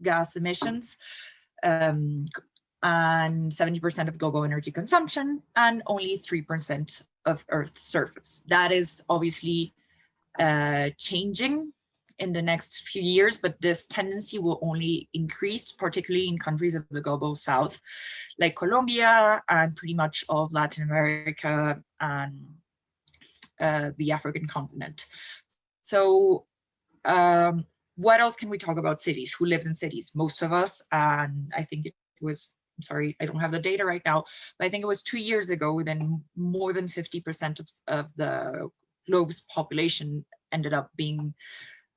gas emissions, and 70% of global energy consumption, and only 3% of Earth's surface. That is obviously changing in the next few years, but this tendency will only increase, particularly in countries of the global south, like Colombia and pretty much all of Latin America and the African continent. So what else can we talk about cities? Who lives in cities? Most of us, and I think it was, I'm sorry, I don't have the data right now, but I think it was 2 years ago, then more than 50% of the globe's population ended up being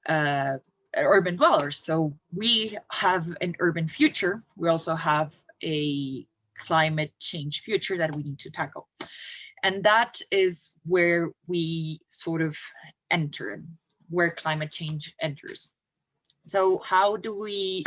urban dwellers. So we have an urban future. We also have a climate change future that we need to tackle. And that is where we sort of enter, where climate change enters. So how do we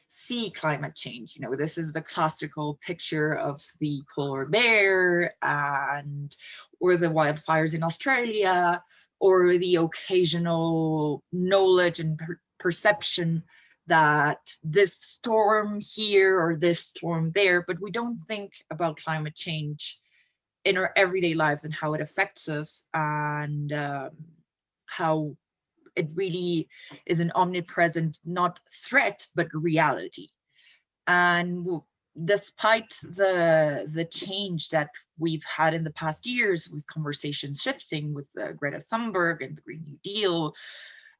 see climate change? You know, this is the classical picture of the polar bear or the wildfires in Australia, or the occasional knowledge and perception that this storm here or this storm there, but we don't think about climate change in our everyday lives and how it affects us, and how it really is an omnipresent, not threat, but reality. And despite the change that we've had in the past years, with conversations shifting with Greta Thunberg and the Green New Deal,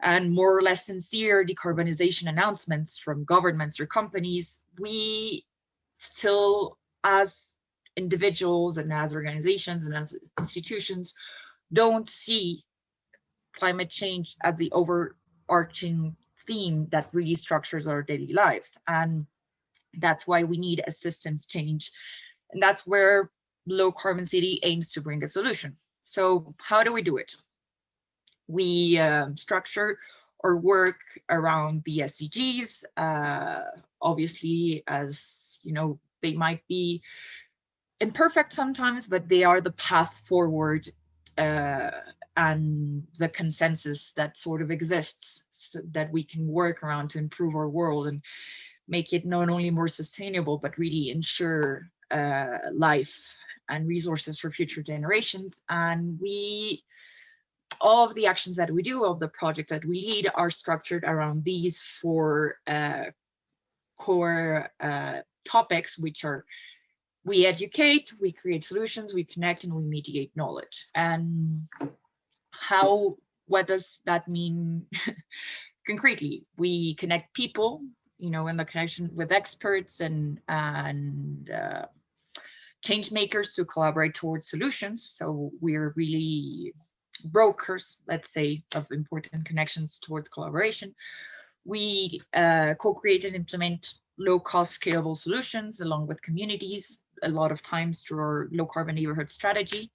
and more or less sincere decarbonization announcements from governments or companies, we still, as individuals and as organizations and as institutions, don't see climate change as the overarching theme that really structures our daily lives. And that's why we need a systems change. And that's where Low Carbon City aims to bring a solution. So how do we do it? We structure our work around the SDGs. Obviously, as you know, they might be imperfect sometimes, but they are the path forward and the consensus that sort of exists, so that we can work around to improve our world and make it not only more sustainable, but really ensure life and resources for future generations. And all of the actions that we do, all of the projects that we lead, are structured around these four core topics, which are: we educate, we create solutions, we connect, and we mediate knowledge. And what does that mean concretely? We connect people, you know, in the connection with experts and change makers to collaborate towards solutions. So we're really brokers, let's say, of important connections towards collaboration. We co-create and implement low-cost scalable solutions along with communities, a lot of times through our low-carbon neighborhood strategy,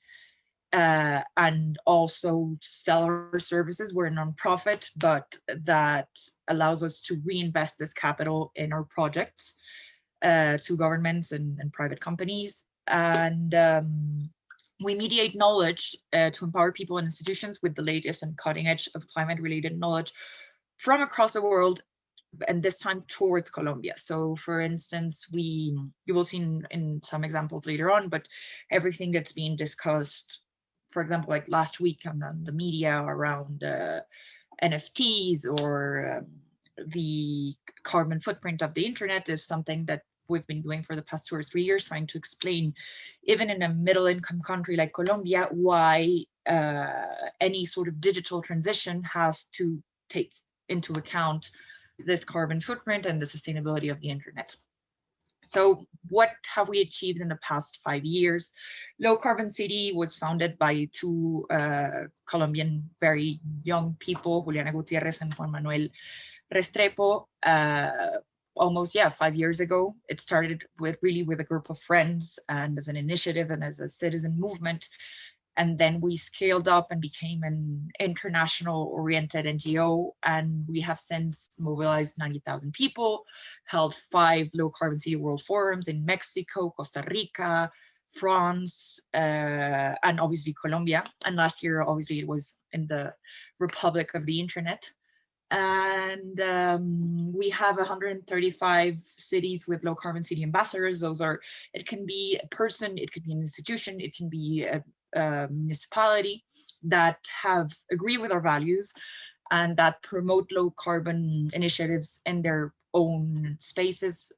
and also sell our services. We're a nonprofit, but that allows us to reinvest this capital in our projects to governments and private companies. And we mediate knowledge to empower people and institutions with the latest and cutting edge of climate-related knowledge from across the world, and this time towards Colombia. So for instance, you will see in some examples later on, but everything that's being discussed, for example, like last week on the media around NFTs or the carbon footprint of the internet, is something that we've been doing for the past 2 or 3 years, trying to explain, even in a middle income country like Colombia, why any sort of digital transition has to take into account this carbon footprint and the sustainability of the internet. So what have we achieved in the past 5 years? Low Carbon City was founded by 2 Colombian very young people, Juliana Gutierrez and Juan Manuel Restrepo, almost 5 years ago. It started with a group of friends and as an initiative and as a citizen movement. And then we scaled up and became an international oriented NGO. And we have since mobilized 90,000 people, held 5 low carbon city world forums in Mexico, Costa Rica, France, and obviously Colombia. And last year, obviously, it was in the Republic of the Internet. And we have 135 cities with low carbon city ambassadors. Those are, it can be a person, it could be an institution, it can be a municipality that have agreed with our values and that promote low carbon initiatives in their own spaces.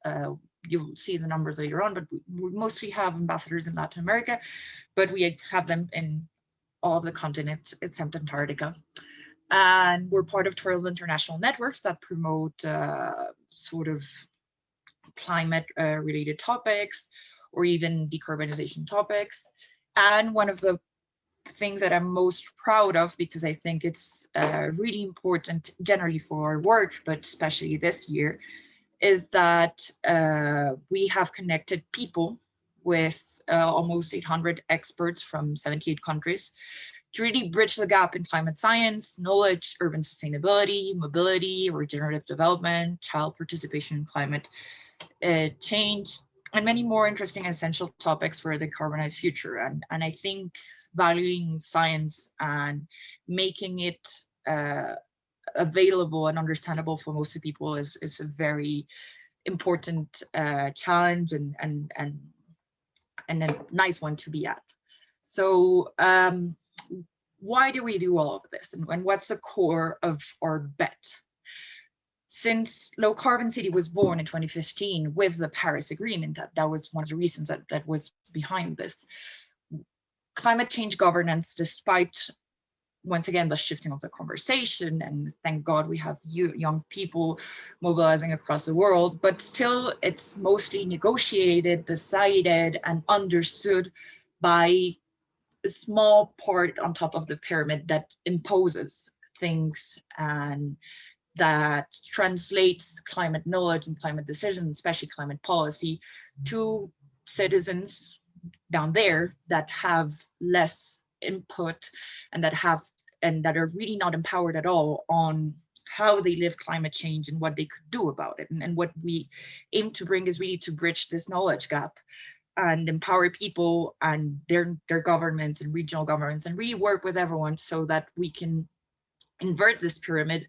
You'll see the numbers later on, but we mostly have ambassadors in Latin America, but we have them in all of the continents except Antarctica. And we're part of 12 international networks that promote sort of climate related topics or even decarbonization topics. And one of the things that I'm most proud of, because I think it's really important generally for our work, but especially this year, is that we have connected people with almost 800 experts from 78 countries to really bridge the gap in climate science, knowledge, urban sustainability, mobility, regenerative development, child participation in climate change, and many more interesting and essential topics for a decarbonized future. And I think valuing science and making it available and understandable for most of people is a very important challenge and a nice one to be at. So why do we do all of this, and what's the core of our bet? Since Low Carbon City was born in 2015 with the Paris Agreement, that was one of the reasons that was behind this. Climate change governance, despite, once again, the shifting of the conversation, and thank God we have young people mobilizing across the world, but still it's mostly negotiated, decided, and understood by a small part on top of the pyramid that imposes things and that translates climate knowledge and climate decisions, especially climate policy, to citizens down there that have less input and that are really not empowered at all on how they live climate change and what they could do about it. And what we aim to bring is really to bridge this knowledge gap and empower people and their governments and regional governments, and really work with everyone so that we can invert this pyramid.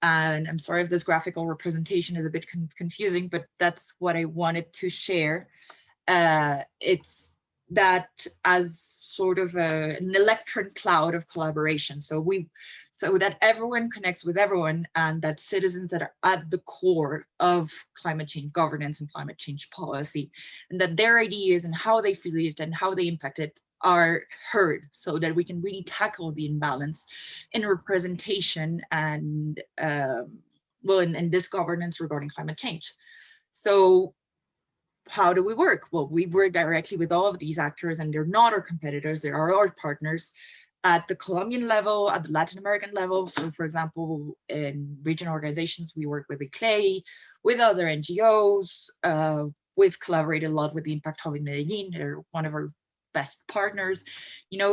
And I'm sorry if this graphical representation is a bit confusing, but that's what I wanted to share. It's that as sort of an electron cloud of collaboration. So that everyone connects with everyone, and that citizens that are at the core of climate change governance and climate change policy, and that their ideas and how they feel it and how they impact it are heard, so that we can really tackle the imbalance in representation and in this governance regarding climate change. So how do we work? Well, we work directly with all of these actors, and they're not our competitors, they are our partners at the Colombian level, at the Latin American level. So for example, in regional organizations, we work with ICLEI, with other NGOs. We've collaborated a lot with the Impact Hub in Medellin. They're one of our best partners,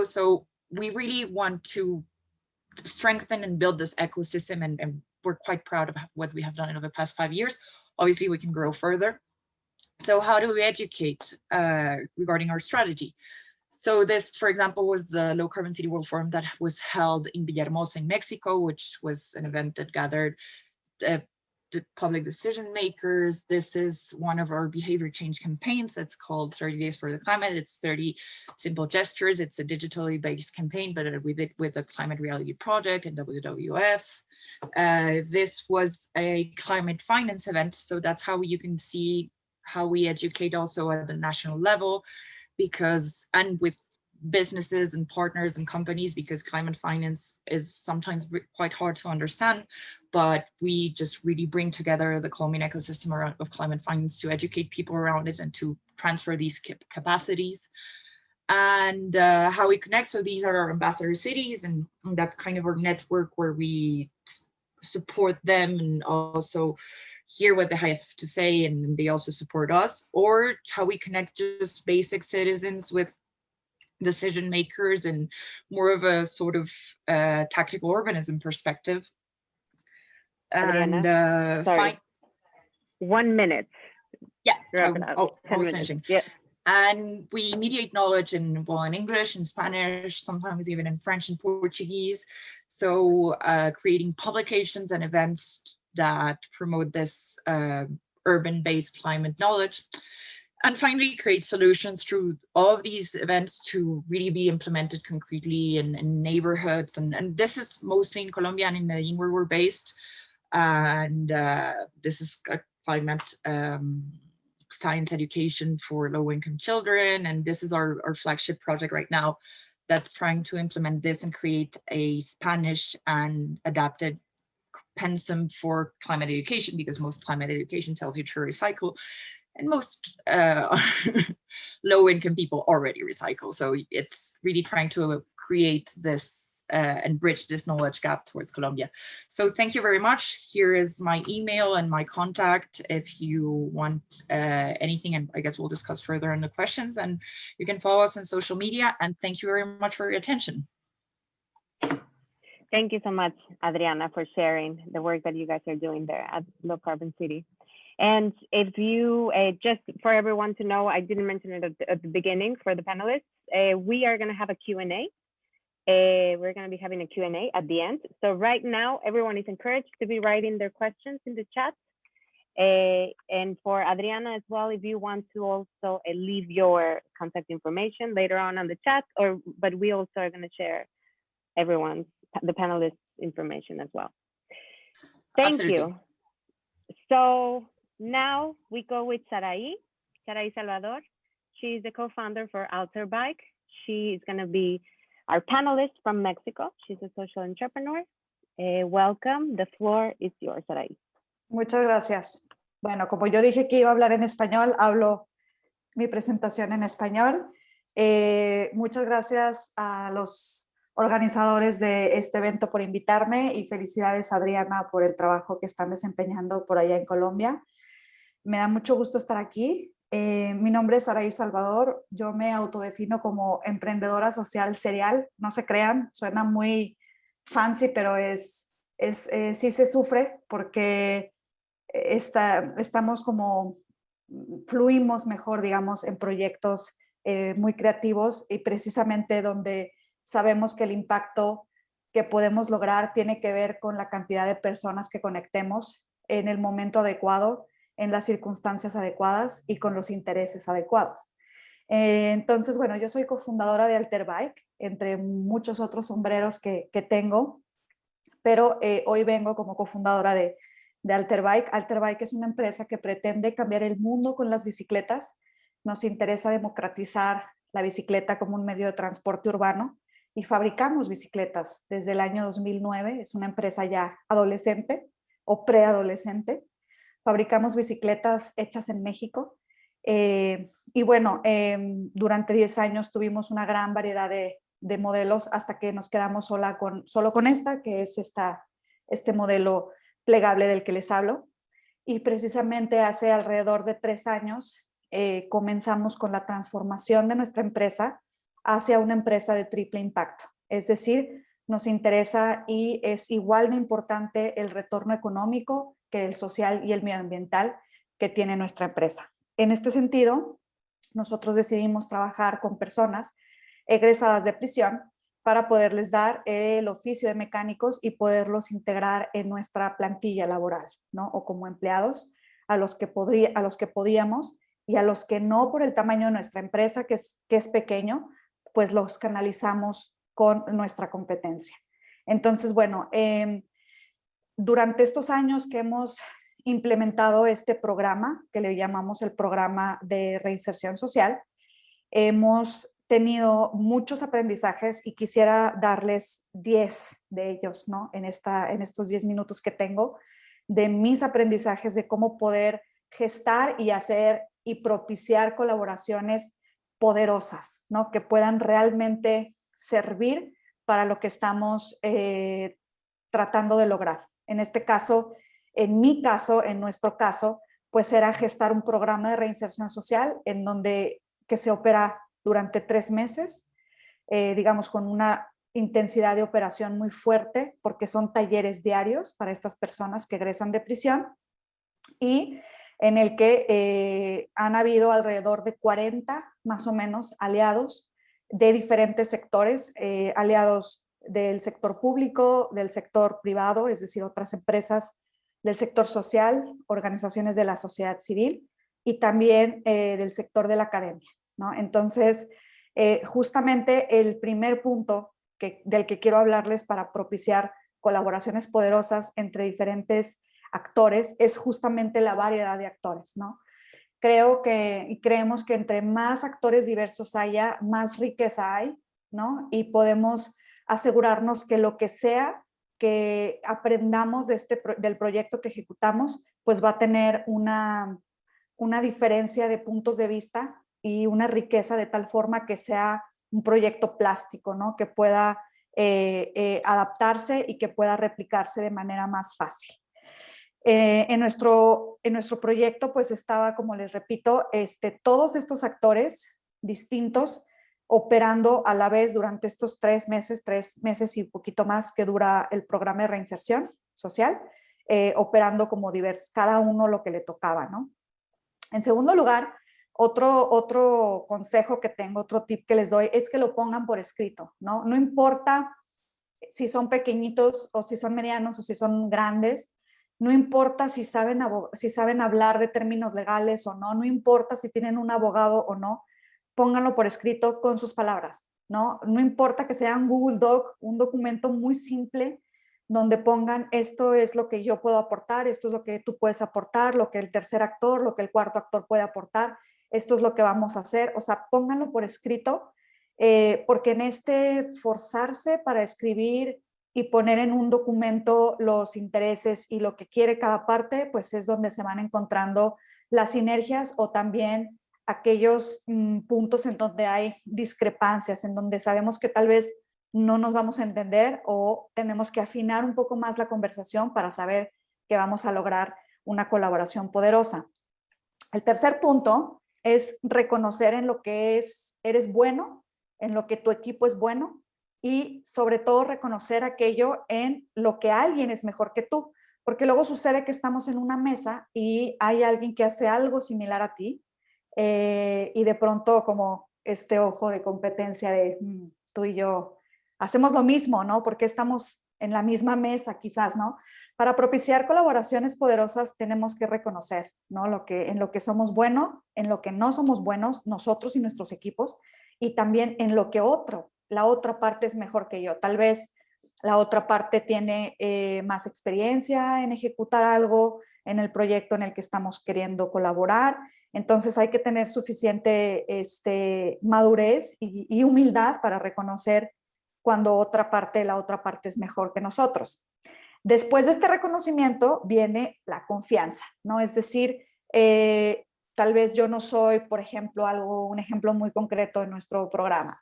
so we really want to strengthen and build this ecosystem, and we're quite proud of what we have done over the past 5 years. Obviously, we can grow further. So how do we educate regarding our strategy? So this, for example, was the Low Carbon City World Forum that was held in Villahermosa in Mexico, which was an event that gathered the public decision makers. This is one of our behavior change campaigns that's called 30 Days for the Climate. It's 30 simple gestures. It's a digitally based campaign, but we did with the Climate Reality Project and WWF. This was a climate finance event. So that's how you can see how we educate also at the national level, and with businesses and partners and companies, because climate finance is sometimes quite hard to understand, but we just really bring together the Colombian ecosystem of climate finance to educate people around it and to transfer these capacities. And how we connect, so these are our ambassador cities, and that's kind of our network where we support them and also hear what they have to say, and they also support us. Or how we connect just basic citizens with decision makers and more of a sort of tactical urbanism perspective. Adriana, sorry. 1 minute. Yeah, I was finishing. Yeah. And we mediate knowledge in English, in Spanish, sometimes even in French and Portuguese. So creating publications and events that promote this urban-based climate knowledge. And finally, create solutions through all of these events to really be implemented concretely in neighborhoods. And this is mostly in Colombia and in Medellin, where we're based. And this is a climate science education for low-income children. And this is our flagship project right now that's trying to implement this and create a Spanish and adapted pensum for climate education, because most climate education tells you to recycle. And most low-income people already recycle. So it's really trying to create this and bridge this knowledge gap towards Colombia. So thank you very much. Here is my email and my contact if you want anything, and I guess we'll discuss further in the questions. And you can follow us on social media. And thank you very much for your attention. Thank you so much, Adriana, for sharing the work that you guys are doing there at Low Carbon City. And if you, just for everyone to know, I didn't mention it at the beginning for the panelists, we are going to have a Q&A. We're going to be having a Q&A at the end. So right now, everyone is encouraged to be writing their questions in the chat. And for Adriana as well, if you want to also leave your contact information later on the chat, but we also are going to share the panelists' information as well. Thank Absolutely. you. So now we go with Zaraí Salvador. She's the co-founder for Alterbike. She is going to be our panelist from Mexico. She's a social entrepreneur. Welcome. The floor is yours, Zaraí. Muchas gracias. Bueno, como yo dije que iba a hablar en español, hablo mi presentación en español. Muchas gracias a los organizadores de este evento por invitarme y felicidades, Adriana, por el trabajo que están desempeñando por allá en Colombia. Me da mucho gusto estar aquí. Mi nombre es Zaraí Salvador. Yo me autodefino como emprendedora social serial. No se crean, suena muy fancy, pero sí se sufre porque estamos como, fluimos mejor, digamos, en proyectos muy creativos y precisamente donde sabemos que el impacto que podemos lograr tiene que ver con la cantidad de personas que conectemos en el momento adecuado, en las circunstancias adecuadas y con los intereses adecuados. Entonces, bueno, yo soy cofundadora de Alterbike, entre muchos otros sombreros que tengo, pero hoy vengo como cofundadora de Alterbike. Alterbike es una empresa que pretende cambiar el mundo con las bicicletas. Nos interesa democratizar la bicicleta como un medio de transporte urbano y fabricamos bicicletas desde el año 2009. Es una empresa ya adolescente o preadolescente. Fabricamos bicicletas hechas en México. Y bueno, durante 10 años tuvimos una gran variedad de modelos hasta que nos quedamos solo con esta, que es este modelo plegable del que les hablo. Y precisamente hace alrededor de 3 años comenzamos con la transformación de nuestra empresa hacia una empresa de triple impacto. Es decir, nos interesa y es igual de importante el retorno económico que el social y el medioambiental que tiene nuestra empresa. En este sentido, nosotros decidimos trabajar con personas egresadas de prisión para poderles dar el oficio de mecánicos y poderlos integrar en nuestra plantilla laboral, ¿no? O como empleados a los que podíamos y a los que no, por el tamaño de nuestra empresa, que es pequeño, pues los canalizamos con nuestra competencia. Entonces, bueno, durante estos años que hemos implementado este programa, que le llamamos el programa de reinserción social, hemos tenido muchos aprendizajes y quisiera darles 10 de ellos, ¿no? En estos 10 minutos que tengo, de mis aprendizajes de cómo poder gestar y hacer y propiciar colaboraciones poderosas, ¿no? Que puedan realmente servir para lo que estamos tratando de lograr. En este caso, en nuestro caso, pues era gestar un programa de reinserción social que se opera durante 3 meses, digamos con una intensidad de operación muy fuerte, porque son talleres diarios para estas personas que egresan de prisión, y en el que han habido alrededor de 40 más o menos aliados de diferentes sectores, aliados del sector público, del sector privado, es decir, otras empresas, del sector social, organizaciones de la sociedad civil y también del sector de la academia, ¿no? Entonces, justamente el primer punto del que quiero hablarles para propiciar colaboraciones poderosas entre diferentes actores es justamente la variedad de actores, ¿no? Creo que y creemos que entre más actores diversos haya, más riqueza hay, ¿no? Y podemos asegurarnos que lo que sea que aprendamos del proyecto que ejecutamos, pues va a tener una diferencia de puntos de vista y una riqueza de tal forma que sea un proyecto plástico, ¿no? Que pueda adaptarse y que pueda replicarse de manera más fácil. En nuestro proyecto pues estaba, como les repito, todos estos actores distintos operando a la vez durante estos 3 meses y un poquito más que dura el programa de reinserción social, operando como cada uno lo que le tocaba, ¿no? En segundo lugar, otro consejo que tengo, otro tip que les doy es que lo pongan por escrito, ¿no? No importa si son pequeñitos o si son medianos o si son grandes, no importa si saben hablar de términos legales o no, no importa si tienen un abogado o no, pónganlo por escrito con sus palabras, ¿no? No importa que sea un Google Doc, un documento muy simple, donde pongan esto es lo que yo puedo aportar, esto es lo que tú puedes aportar, lo que el tercer actor, lo que el cuarto actor puede aportar, esto es lo que vamos a hacer, o sea, pónganlo por escrito, porque en forzarse para escribir y poner en un documento los intereses y lo que quiere cada parte, pues es donde se van encontrando las sinergias o también aquellos puntos en donde hay discrepancias, en donde sabemos que tal vez no nos vamos a entender o tenemos que afinar un poco más la conversación para saber que vamos a lograr una colaboración poderosa. El tercer punto es reconocer en lo que eres bueno, en lo que tu equipo es bueno y sobre todo reconocer aquello en lo que alguien es mejor que tú, porque luego sucede que estamos en una mesa y hay alguien que hace algo similar a ti y de pronto como este ojo de competencia de tú y yo hacemos lo mismo, ¿no? Porque estamos en la misma mesa quizás, ¿no? Para propiciar colaboraciones poderosas tenemos que reconocer, ¿no? En lo que somos buenos, en lo que no somos buenos, nosotros y nuestros equipos, y también en lo que la otra parte es mejor que yo. Tal vez la otra parte tiene más experiencia en ejecutar algo en el proyecto en el que estamos queriendo colaborar. Entonces hay que tener suficiente madurez y humildad para reconocer cuando la otra parte es mejor que nosotros. Después de este reconocimiento viene la confianza, ¿no? Es decir, tal vez yo no soy, por ejemplo, un ejemplo muy concreto en nuestro programa.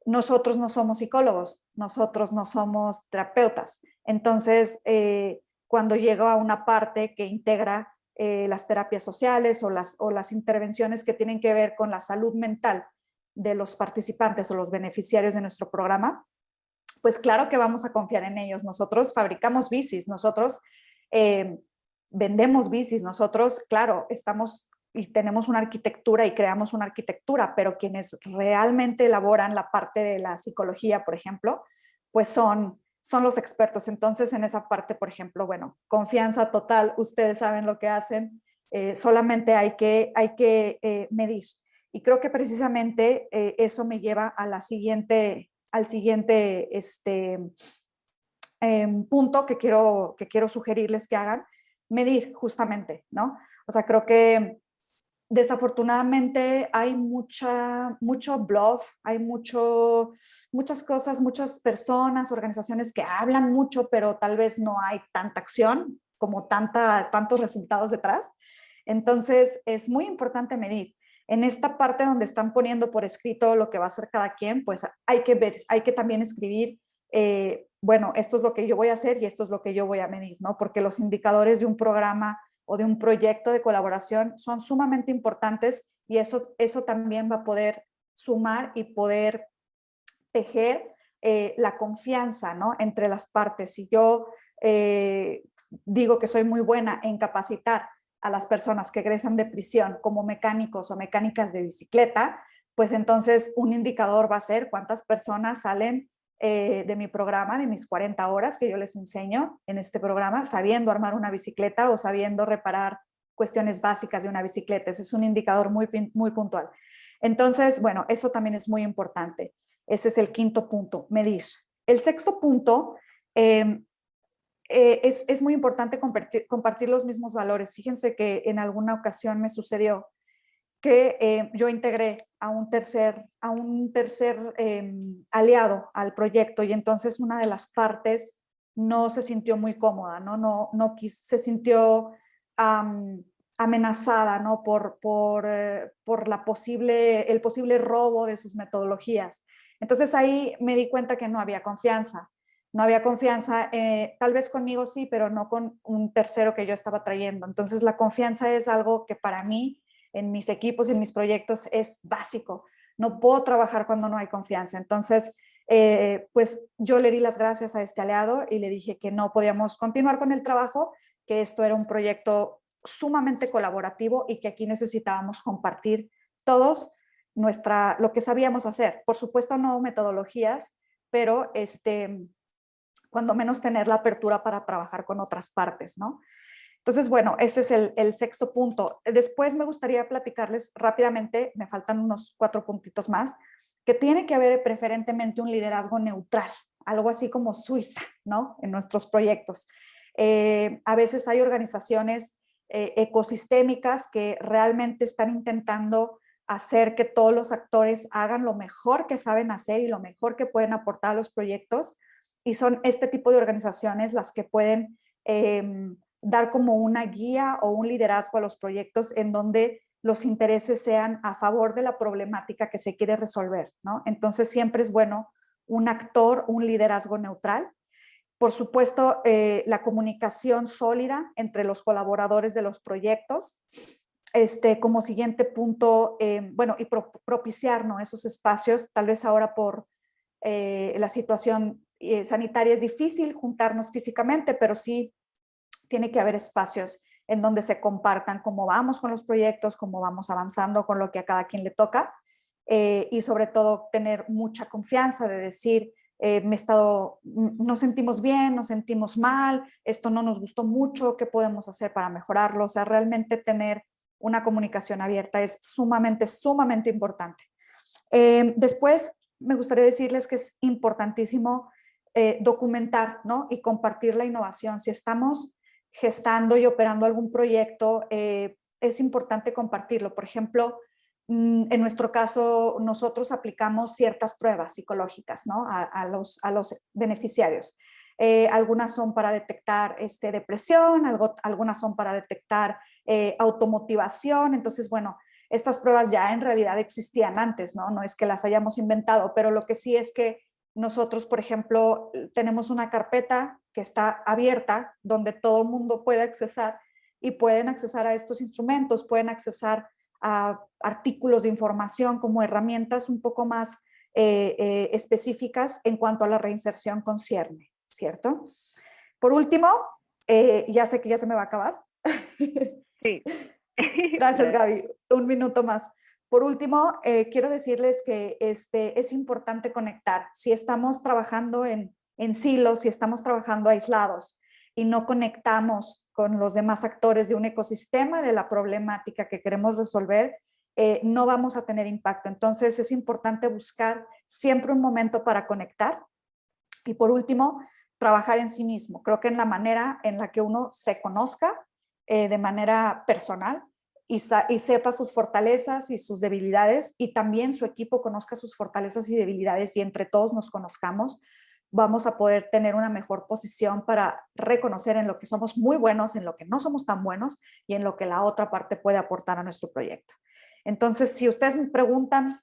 Nosotros no somos psicólogos, nosotros no somos terapeutas. Entonces, cuando llego a una parte que integra las terapias sociales o las intervenciones que tienen que ver con la salud mental de los participantes o los beneficiarios de nuestro programa, pues claro que vamos a confiar en ellos. Nosotros fabricamos bicis, nosotros vendemos bicis, nosotros, claro, estamos y tenemos una arquitectura y creamos una arquitectura, pero quienes realmente elaboran la parte de la psicología, por ejemplo, pues son los expertos. Entonces, en esa parte, por ejemplo, bueno, confianza total, ustedes saben lo que hacen, solamente hay que medir. Y creo que precisamente eso me lleva a al siguiente punto que quiero sugerirles que hagan, medir justamente, ¿no? O sea, creo que desafortunadamente hay mucho bluff, hay muchas cosas, muchas personas, organizaciones que hablan mucho, pero tal vez no hay tanta acción como tantos resultados detrás. Entonces, es muy importante medir. En esta parte donde están poniendo por escrito lo que va a hacer cada quien, pues hay que también escribir, bueno, esto es lo que yo voy a hacer y esto es lo que yo voy a medir, ¿no? Porque los indicadores de un programa o de un proyecto de colaboración son sumamente importantes y eso también va a poder sumar y poder tejer la confianza, ¿no? Entre las partes. Si yo digo que soy muy buena en capacitar a las personas que egresan de prisión como mecánicos o mecánicas de bicicleta, pues entonces un indicador va a ser cuántas personas salen de mi programa, de mis 40 horas que yo les enseño en este programa, sabiendo armar una bicicleta o sabiendo reparar cuestiones básicas de una bicicleta. Ese es un indicador muy, muy puntual. Entonces, bueno, eso también es muy importante. Ese es el quinto punto, medir. El sexto punto es muy importante compartir los mismos valores. Fíjense que en alguna ocasión me sucedió que yo integré a un tercer aliado al proyecto y entonces una de las partes no se sintió muy cómoda, no se sintió amenazada, ¿no? por el posible robo de sus metodologías. Entonces ahí me di cuenta que no había confianza. No había confianza, tal vez conmigo sí, pero no con un tercero que yo estaba trayendo. Entonces la confianza es algo que para mí, en mis equipos y en mis proyectos, es básico. No puedo trabajar cuando no hay confianza. Entonces, pues yo le di las gracias a este aliado y le dije que no podíamos continuar con el trabajo, que esto era un proyecto sumamente colaborativo y que aquí necesitábamos compartir todos lo que sabíamos hacer. Por supuesto, no metodologías, pero cuando menos tener la apertura para trabajar con otras partes, ¿no? Entonces, bueno, este es el sexto punto. Después me gustaría platicarles rápidamente, me faltan unos 4 puntitos más, que tiene que haber preferentemente un liderazgo neutral, algo así como Suiza, ¿no? En nuestros proyectos. A veces hay organizaciones ecosistémicas que realmente están intentando hacer que todos los actores hagan lo mejor que saben hacer y lo mejor que pueden aportar a los proyectos, y son este tipo de organizaciones las que pueden dar como una guía o un liderazgo a los proyectos en donde los intereses sean a favor de la problemática que se quiere resolver, ¿no? Entonces siempre es bueno un actor, un liderazgo neutral. Por supuesto, la comunicación sólida entre los colaboradores de los proyectos. Como siguiente punto, bueno, y propiciar, ¿no?, esos espacios. Tal vez ahora por la situación sanitaria es difícil juntarnos físicamente, pero sí tiene que haber espacios en donde se compartan cómo vamos con los proyectos, cómo vamos avanzando con lo que a cada quien le toca, y sobre todo tener mucha confianza de decir, nos sentimos bien, nos sentimos mal, esto no nos gustó mucho, ¿qué podemos hacer para mejorarlo? O sea, realmente tener una comunicación abierta es sumamente, sumamente importante. Después, me gustaría decirles que es importantísimo documentar, ¿no?, y compartir la innovación. Si estamos gestando y operando algún proyecto, es importante compartirlo. Por ejemplo, en nuestro caso, nosotros aplicamos ciertas pruebas psicológicas, ¿no?, a los beneficiarios. Algunas son para detectar depresión, algunas son para detectar automotivación. Entonces, bueno, estas pruebas ya en realidad existían antes, ¿no? No es que las hayamos inventado, pero lo que sí es que nosotros, por ejemplo, tenemos una carpeta que está abierta donde todo el mundo puede accesar y pueden accesar a estos instrumentos, pueden accesar a artículos de información como herramientas un poco más específicas en cuanto a la reinserción concierne, ¿cierto? Por último, ya sé que ya se me va a acabar. Sí. Gracias, Gaby. Un minuto más. Por último, quiero decirles que es importante conectar. Si estamos trabajando en silos, si estamos trabajando aislados y no conectamos con los demás actores de un ecosistema, de la problemática que queremos resolver, no vamos a tener impacto. Entonces, es importante buscar siempre un momento para conectar. Y por último, trabajar en sí mismo. Creo que en la manera en la que uno se conozca de manera personal, y sepa sus fortalezas y sus debilidades, y también su equipo conozca sus fortalezas y debilidades, y entre todos nos conozcamos, vamos a poder tener una mejor posición para reconocer en lo que somos muy buenos, en lo que no somos tan buenos y en lo que la otra parte puede aportar a nuestro proyecto. Entonces, si ustedes me preguntan,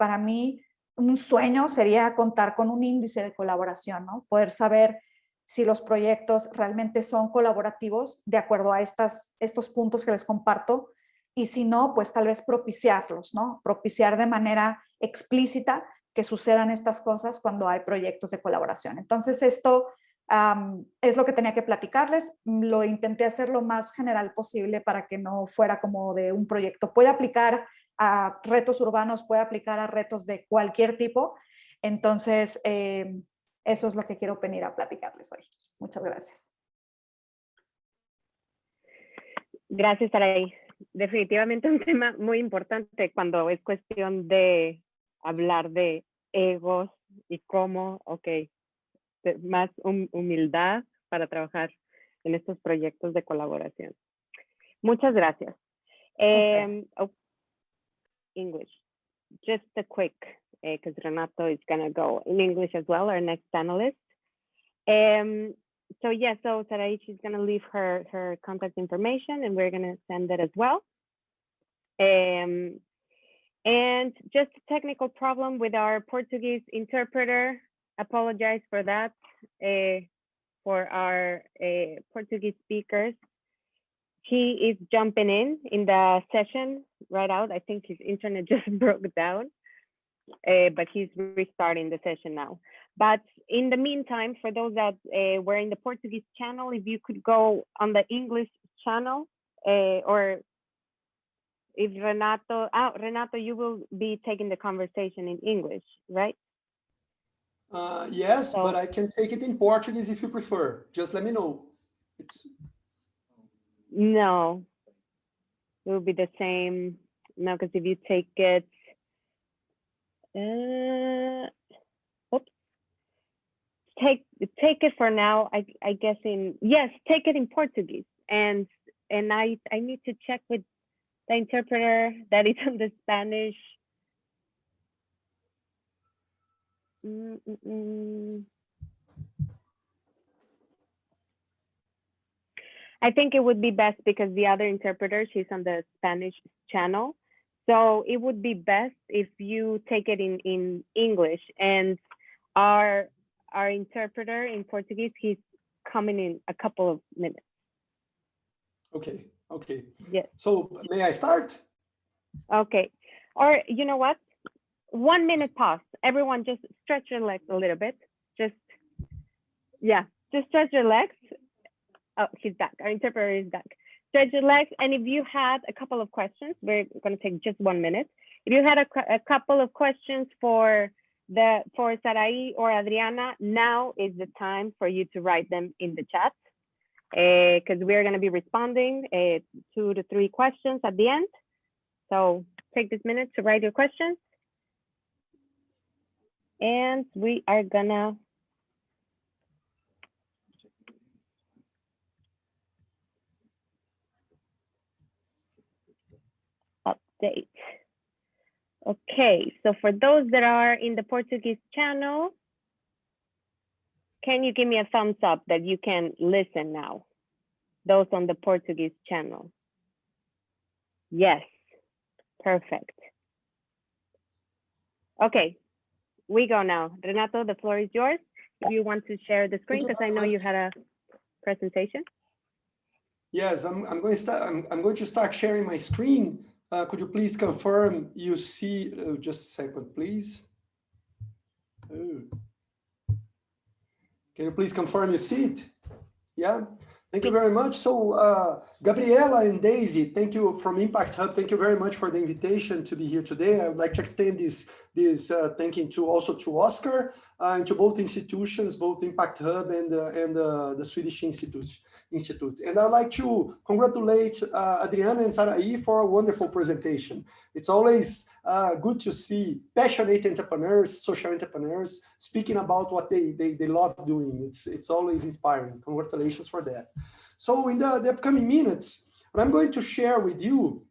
para mí un sueño sería contar con un índice de colaboración, ¿no? Poder saber si los proyectos realmente son colaborativos de acuerdo a estos puntos que les comparto, y si no, pues tal vez propiciarlos, ¿no? Propiciar de manera explícita que sucedan estas cosas cuando hay proyectos de colaboración. Entonces, esto es lo que tenía que platicarles. Lo intenté hacer lo más general posible para que no fuera como de un proyecto. Puede aplicar a retos urbanos, puede aplicar a retos de cualquier tipo. Entonces, eso es lo que quiero venir a platicarles hoy. Muchas gracias. Gracias, Zaraí. Definitivamente un tema muy importante cuando es cuestión de hablar de egos y cómo, más humildad para trabajar en estos proyectos de colaboración. Muchas gracias. English, just a quick, because Renato is going to go in English as well, our next panelist. So Zaraí, she's going to leave her contact information and we're going to send it as well. And just a technical problem with our Portuguese interpreter. Apologize for that for our Portuguese speakers. He is jumping in the session right out. I think his internet just broke down, but he's restarting the session now. But in the meantime, for those that were in the Portuguese channel, if you could go on the English channel, or if Renato, you will be taking the conversation in English, right? Yes, but I can take it in Portuguese if you prefer. Just let me know. No, it will be the same. No, because if you take it, take it for now. I guess take it in Portuguese, and I need to check with the interpreter that is on the Spanish. I think it would be best because the other interpreter, she's on the Spanish channel. So it would be best if you take it in English, and our interpreter in Portuguese, he's coming in a couple of minutes. Okay. Yes. So may I start? Okay. Or you know what? 1 minute pause. Everyone just stretch your legs a little bit. Just stretch your legs. Oh, he's back. Our interpreter is back. Stretch your legs. And if you had a couple of questions, we're going to take just 1 minute. If you had a couple of questions for Zaraí or Adriana, now is the time for you to write them in the chat, because we're going to be responding 2 to 3 questions at the end. So take this minute to write your questions. And we are gonna update. Okay, so for those that are in the Portuguese channel, can you give me a thumbs up that you can listen now? Those on the Portuguese channel. Yes, perfect. Okay, we go now. Renato, the floor is yours. If you want to share the screen, because I know you had a presentation. Yes, I'm going to start sharing my screen. Could you please confirm you see? Just a second, please. Can you please confirm you see it? Yeah. Thank you very much. So Gabriela and Daisy, thank you from Impact Hub. Thank you very much for the invitation to be here today. I would like to extend this thanking also to Oscar and to both institutions, both Impact Hub and the Swedish Institute. And I'd like to congratulate Adriana and Zaraí for a wonderful presentation. It's always good to see passionate entrepreneurs, social entrepreneurs, speaking about what they love doing. It's always inspiring. Congratulations for that. So in the upcoming minutes, what I'm going to share with you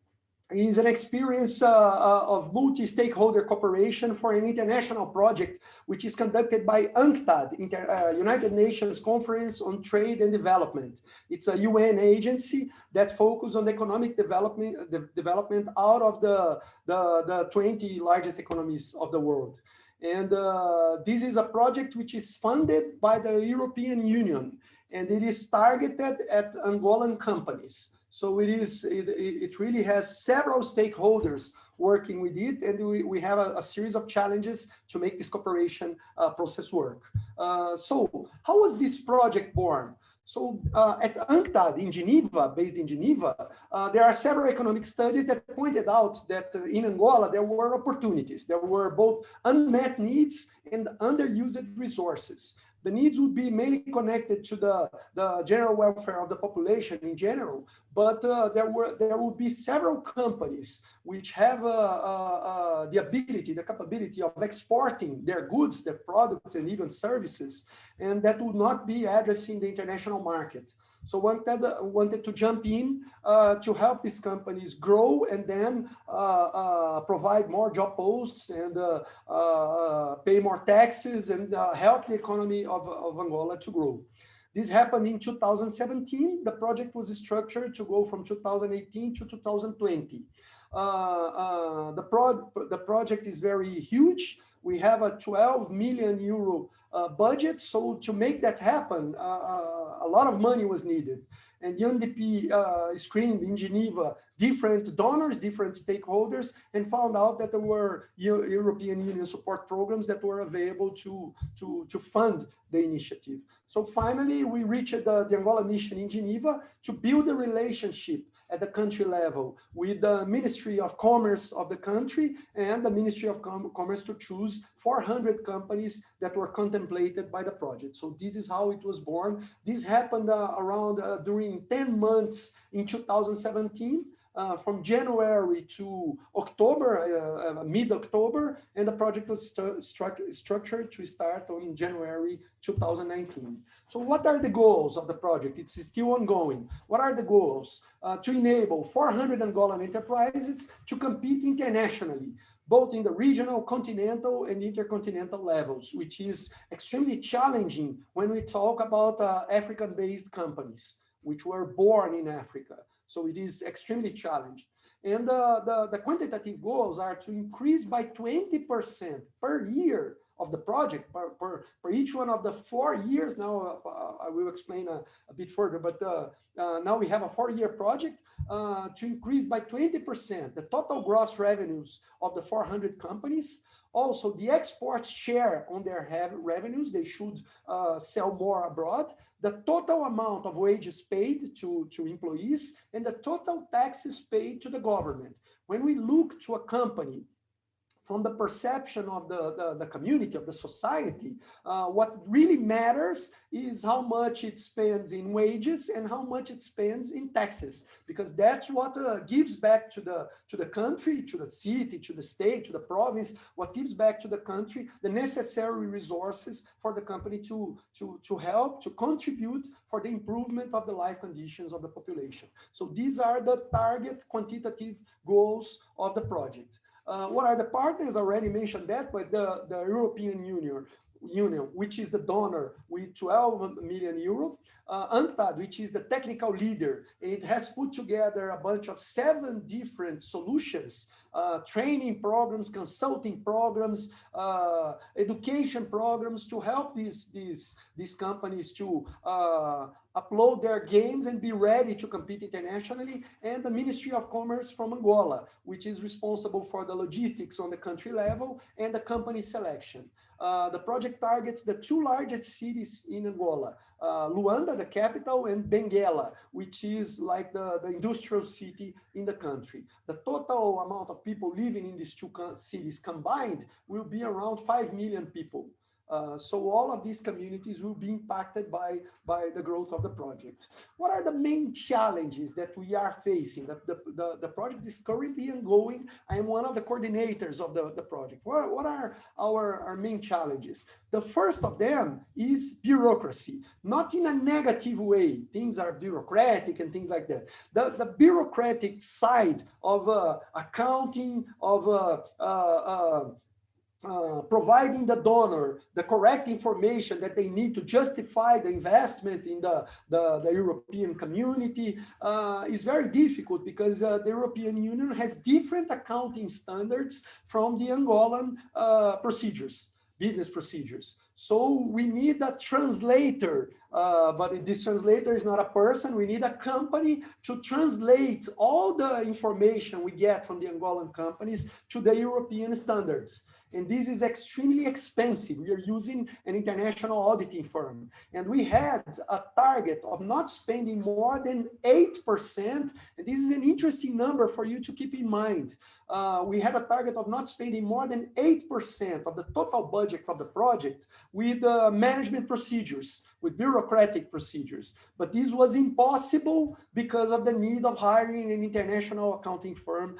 is an experience of multi-stakeholder cooperation for an international project, which is conducted by UNCTAD, United Nations Conference on Trade and Development. It's a UN agency that focuses on economic development out of the 20 largest economies of the world. And this is a project which is funded by the European Union, and it is targeted at Angolan companies. So it really has several stakeholders working with it, and we have a series of challenges to make this cooperation process work. So how was this project born? So at UNCTAD in Geneva, based in Geneva, there are several economic studies that pointed out that in Angola, there were opportunities. There were both unmet needs and underused resources. The needs would be mainly connected to the general welfare of the population in general, but there would be several companies which have the ability, the capability of exporting their goods, their products, and even services, and that would not be addressing the international market. So wanted to jump in to help these companies grow and then provide more job posts and pay more taxes and help the economy of Angola to grow. This happened in 2017. The project was structured to go from 2018 to 2020. The project is very huge. We have a 12 million euro budget. So to make that happen, a lot of money was needed. And the UNDP screened in Geneva different donors, different stakeholders, and found out that there were European Union support programs that were available to fund the initiative. So finally, we reached the Angola mission in Geneva to build a relationship at the country level with the Ministry of Commerce of the country and the Ministry of Commerce to choose 400 companies that were contemplated by the project. So this is how it was born. This happened during 10 months in 2017. From January to October, mid-October, and the project was structured to start on January 2019. So what are the goals of the project? It's still ongoing. What are the goals? To enable 400 Angolan enterprises to compete internationally, both in the regional, continental, and intercontinental levels, which is extremely challenging when we talk about African-based companies, which were born in Africa. So it is extremely challenging. And the quantitative goals are to increase by 20% per year of the project, per each one of the 4 years. Now, I will explain a bit further, but now we have a 4-year project to increase by 20% the total gross revenues of the 400 companies. Also, the export share on their revenues, they should sell more abroad. The total amount of wages paid to employees and the total taxes paid to the government. When we look to a company from the perception of the community, of the society, what really matters is how much it spends in wages and how much it spends in taxes, because that's what gives back to the country, to the city, to the state, to the province, what gives back to the country the necessary resources for the company to help, to contribute for the improvement of the life conditions of the population. So these are the target quantitative goals of the project. What are the partners? I already mentioned that, but the European Union, which is the donor with 12 million euro, UNCTAD, which is the technical leader, and it has put together a bunch of 7 different solutions, training programs, consulting programs, education programs to help these companies to upload their games and be ready to compete internationally, and the Ministry of Commerce from Angola, which is responsible for the logistics on the country level and the company selection. The project targets the 2 largest cities in Angola, Luanda, the capital, and Benguela, which is like the industrial city in the country. The total amount of people living in these 2 cities combined will be around 5 million people. So all of these communities will be impacted by the growth of the project. What are the main challenges that we are facing? The project is currently ongoing. I am one of the coordinators of the project. What are our main challenges? The first of them is bureaucracy, not in a negative way. Things are bureaucratic and things like that. The bureaucratic side of accounting, of providing the donor the correct information that they need to justify the investment in the European community is very difficult, because the European Union has different accounting standards from the Angolan business procedures. So we need a translator but this translator is not a person. We need a company to translate all the information we get from the Angolan companies to the European standards. And this is extremely expensive. We are using an international auditing firm. And we had a target of not spending more than 8%. And this is an interesting number for you to keep in mind. We had a target of not spending more than 8% of the total budget of the project with management procedures, with bureaucratic procedures. But this was impossible because of the need of hiring an international accounting firm.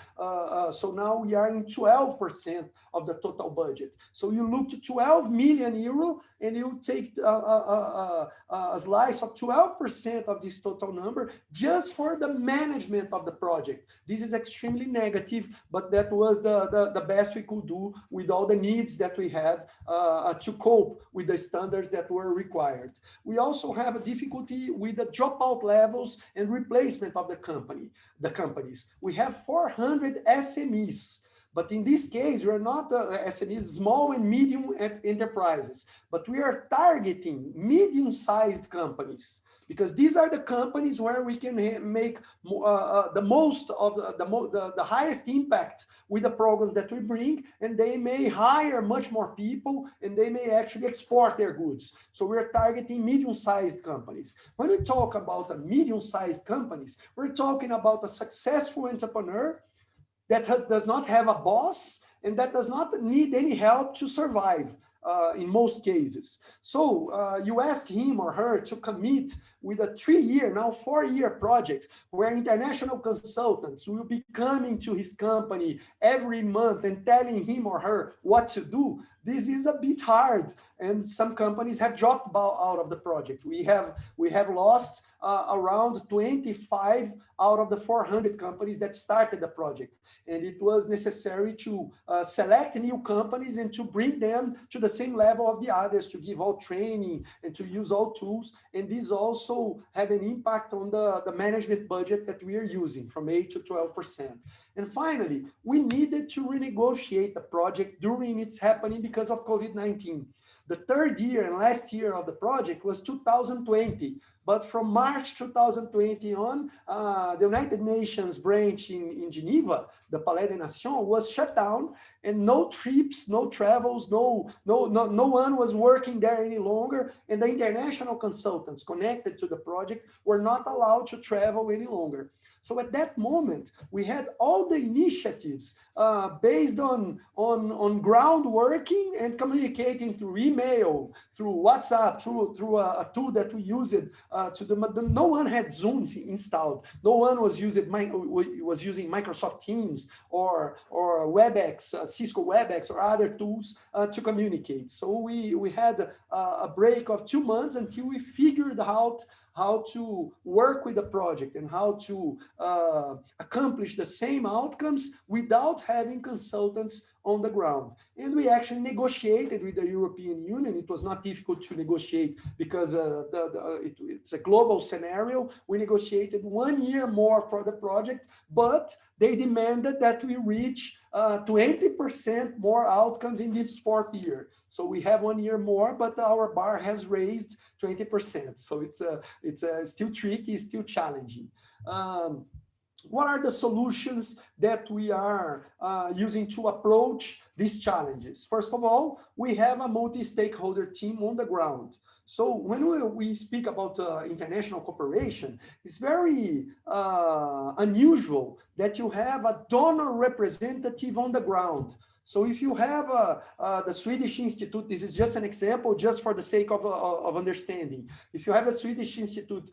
So now we are in 12% of the total budget. So you look to 12 million euro and you take a slice of 12% of this total number just for the management of the project. This is extremely negative, but that was the best we could do with all the needs that we had to cope with the standards that were required. We also have a difficulty with the dropout levels and replacement of the companies. We have 400 SMEs. But in this case, we're not SMEs, small and medium enterprises, but we are targeting medium-sized companies, because these are the companies where we can make the most of the highest impact with the program that we bring, and they may hire much more people, and they may actually export their goods. So we're targeting medium-sized companies. When we talk about the medium-sized companies, we're talking about a successful entrepreneur that does not have a boss and that does not need any help to survive in most cases. So you ask him or her to commit with a 3-year, now 4-year project where international consultants will be coming to his company every month and telling him or her what to do. This is a bit hard, and some companies have dropped out of the project. We have lost around 25 out of the 400 companies that started the project. And it was necessary to select new companies and to bring them to the same level of the others, to give all training and to use all tools. And this also had an impact on the management budget that we are using from 8 to 12%. And finally, we needed to renegotiate the project during its happening because of COVID-19. The 3rd year and last year of the project was 2020. But from March 2020 on, the United Nations branch in Geneva, the Palais des Nations, was shut down, and no trips, no travels, no one was working there any longer, and the international consultants connected to the project were not allowed to travel any longer. So at that moment, we had all the initiatives based on ground working and communicating through email, through WhatsApp, through a tool that we used no one had Zoom installed. No one was using Microsoft Teams or WebEx, Cisco WebEx or other tools to communicate. So we had a break of 2 months until we figured out how to work with the project and how to accomplish the same outcomes without having consultants on the ground. And we actually negotiated with the European Union. It was not difficult to negotiate because it's a global scenario. We negotiated 1 year more for the project, but they demanded that we reach 20% more outcomes in this 4th year. So we have 1 year more, but our bar has raised 20%. So it's still tricky, still challenging. What are the solutions that we are using to approach these challenges? First of all, we have a multi-stakeholder team on the ground. So when we speak about international cooperation, it's very unusual that you have a donor representative on the ground. So if you have the Swedish Institute, this is just an example, just for the sake of understanding. If you have a Swedish Institute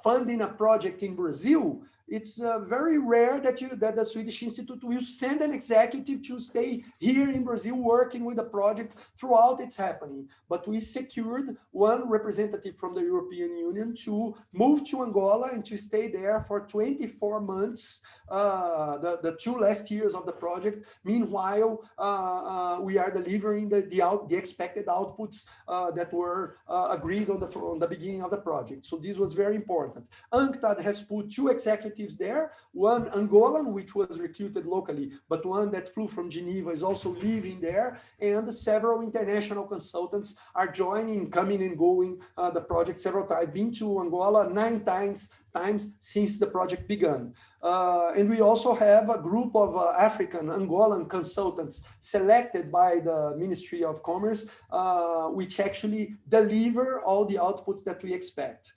funding a project in Brazil, it's very rare that the Swedish Institute will send an executive to stay here in Brazil working with the project throughout its happening. But we secured one representative from the European Union to move to Angola and to stay there for 24 months the 2 last years of the project. Meanwhile, we are delivering the expected outputs that were agreed on the beginning of the project. So this was very important. UNCTAD has put 2 executives there, one Angolan, which was recruited locally, but one that flew from Geneva is also living there, and several international consultants are joining, coming and going the project several times. I've been to Angola 9 times since the project began. And we also have a group of African Angolan consultants selected by the Ministry of Commerce, which actually deliver all the outputs that we expect.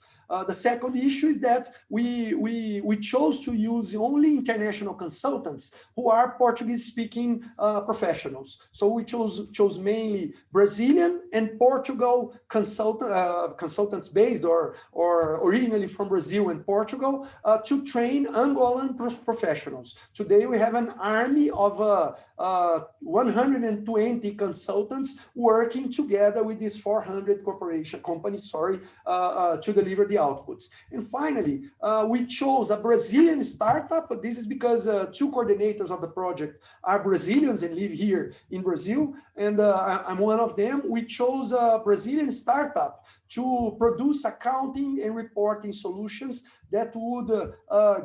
The second issue is that we chose to use only international consultants who are Portuguese-speaking professionals. So we chose mainly Brazilian and Portugal consultants based or originally from Brazil and Portugal to train Angolan professionals. Today we have an army of 120 consultants working together with these 400 companies to deliver the outputs. And finally, we chose a Brazilian startup. This is because 2 coordinators of the project are Brazilians and live here in Brazil, and I'm one of them. We chose a Brazilian startup to produce accounting and reporting solutions that would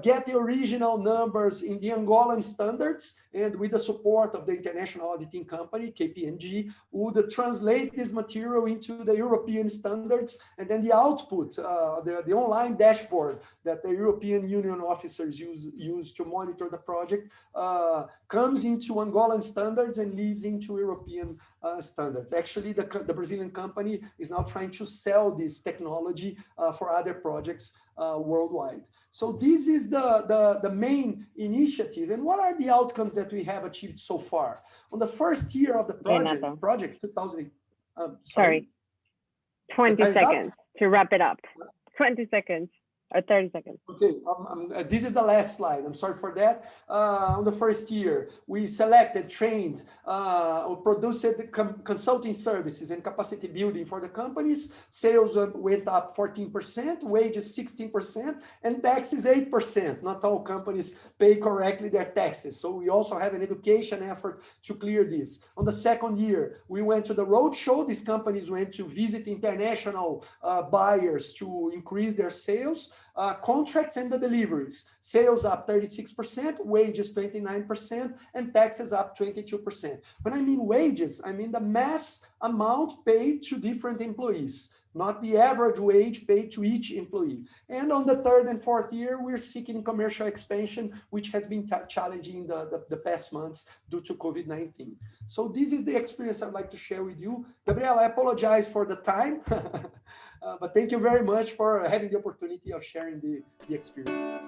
get the original numbers in the Angolan standards, and with the support of the international auditing company, KPMG, would translate this material into the European standards, and then the output, the online dashboard that the European Union officers use to monitor the project comes into Angolan standards and leads into European standards. Actually, the Brazilian company is now trying to sell this technology for other projects worldwide. So this is the main initiative. And what are the outcomes that we have achieved so far? On the first year of the project 2000. Sorry. 20 seconds to wrap it up. 20 seconds. Or 30 seconds. Okay, this is the last slide. I'm sorry for that. On the first year, we selected, trained, or produced consulting services and capacity building for the companies. Sales went up 14%, wages 16%, and taxes 8%. Not all companies pay correctly their taxes. So we also have an education effort to clear this. On the second year, we went to the roadshow. These companies went to visit international buyers to increase their sales. Contracts and the deliveries. Sales up 36%, wages 29%, and taxes up 22%. When I mean wages, I mean the mass amount paid to different employees, not the average wage paid to each employee. And on the third and fourth year, we're seeking commercial expansion, which has been challenging the past months due to COVID-19. So this is the experience I'd like to share with you. Gabriela, I apologize for the time. But thank you very much for having the opportunity of sharing the experience.